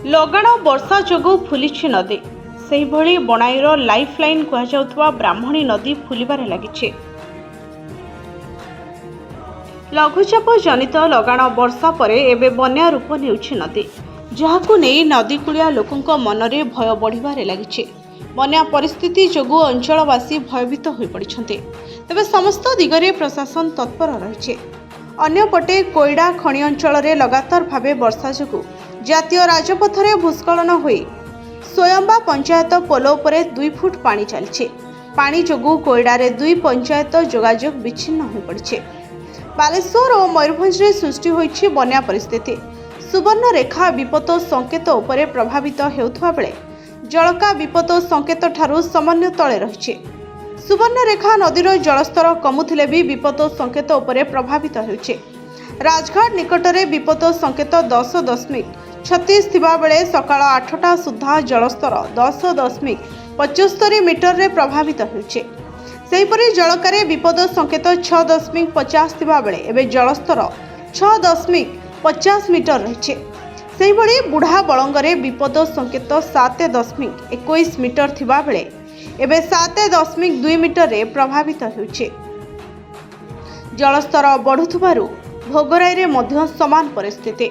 ଲଗାଣ ବର୍ଷା ଯୋଗୁଁ ଫୁଲିଛି ନଦୀ। ସେହିଭଳି ବଣାଇର ଲାଇଫ୍ ଲାଇନ୍ କୁହାଯାଉଥିବା ବ୍ରାହ୍ମଣୀ ନଦୀ ଫୁଲିବାରେ ଲାଗିଛି। ଲଘୁଚାପ ଜନିତ ଲଗାଣ ବର୍ଷା ପରେ ଏବେ ବନ୍ୟା ରୂପ ନେଉଛି ନଦୀ, ଯାହାକୁ ନେଇ ନଦୀକୂଳିଆ ଲୋକଙ୍କ ମନରେ ଭୟ ବଢ଼ିବାରେ ଲାଗିଛି। ବନ୍ୟା ପରିସ୍ଥିତି ଯୋଗୁଁ ଅଞ୍ଚଳବାସୀ ଭୟଭୀତ ହୋଇପଡ଼ିଛନ୍ତି। ତେବେ ସମସ୍ତ ଦିଗରେ ପ୍ରଶାସନ ତତ୍ପର ରହିଛି। ଅନ୍ୟପଟେ କୋଇଡ଼ା ଖଣି ଅଞ୍ଚଳରେ ଲଗାତାର ଭାବେ ବର୍ଷା ଯୋଗୁଁ ଜାତୀୟ ରାଜପଥରେ ଭୂସ୍ଖଳନ ହୋଇ ସ୍ୱୟମ୍ବା ପଞ୍ଚାୟତ ପୋଲ ଉପରେ 2 ଫୁଟ ପାଣି ଚାଲିଛି। ପାଣି ଯୋଗୁଁ କୋଇଡ଼ାରେ 2 ପଞ୍ଚାୟତ ଯୋଗାଯୋଗ ବିଚ୍ଛିନ୍ନ ହୋଇପଡ଼ିଛି। ବାଲେଶ୍ୱର ଓ ମୟୂରଭଞ୍ଜରେ ସୃଷ୍ଟି ହୋଇଛି ବନ୍ୟା ପରିସ୍ଥିତି। ସୁବର୍ଣ୍ଣରେଖା ବିପଦ ସଙ୍କେତ ଉପରେ ପ୍ରଭାବିତ ହେଉଥିବା ବେଳେ ଜଳକା ବିପଦ ସଙ୍କେତ ଠାରୁ ସମନ୍ୱୟ ତଳେ ରହିଛି। ସୁବର୍ଣ୍ଣରେଖା ନଦୀର ଜଳସ୍ତର କମୁଥିଲେ ବି ବିପଦ ସଙ୍କେତ ଉପରେ ପ୍ରଭାବିତ ହେଉଛି। ରାଜଘାଟ ନିକଟରେ ବିପଦ ସଙ୍କେତ 10.36 ଥିବା ବେଳେ ସକାଳ 8ଟା ସୁଦ୍ଧା ଜଳସ୍ତର 10.75 ମିଟରରେ ପ୍ରଭାବିତ ହେଉଛି। ସେହିପରି ଜଳକାରେ ବିପଦ ସଙ୍କେତ 6.50 ଥିବା ବେଳେ ଏବେ ଜଳସ୍ତର 6.50 ମିଟର ରହିଛି। ସେହିଭଳି ବୁଢ଼ା ବଳଙ୍ଗରେ ବିପଦ ସଙ୍କେତ 7.21 ମିଟର ଥିବା ବେଳେ ଏବେ 7.2 ମିଟରରେ ପ୍ରଭାବିତ ହେଉଛି। ଜଳସ୍ତର ବଢ଼ୁଥିବାରୁ ଭୋଗରାଇରେ ମଧ୍ୟ ସମାନ ପରିସ୍ଥିତି।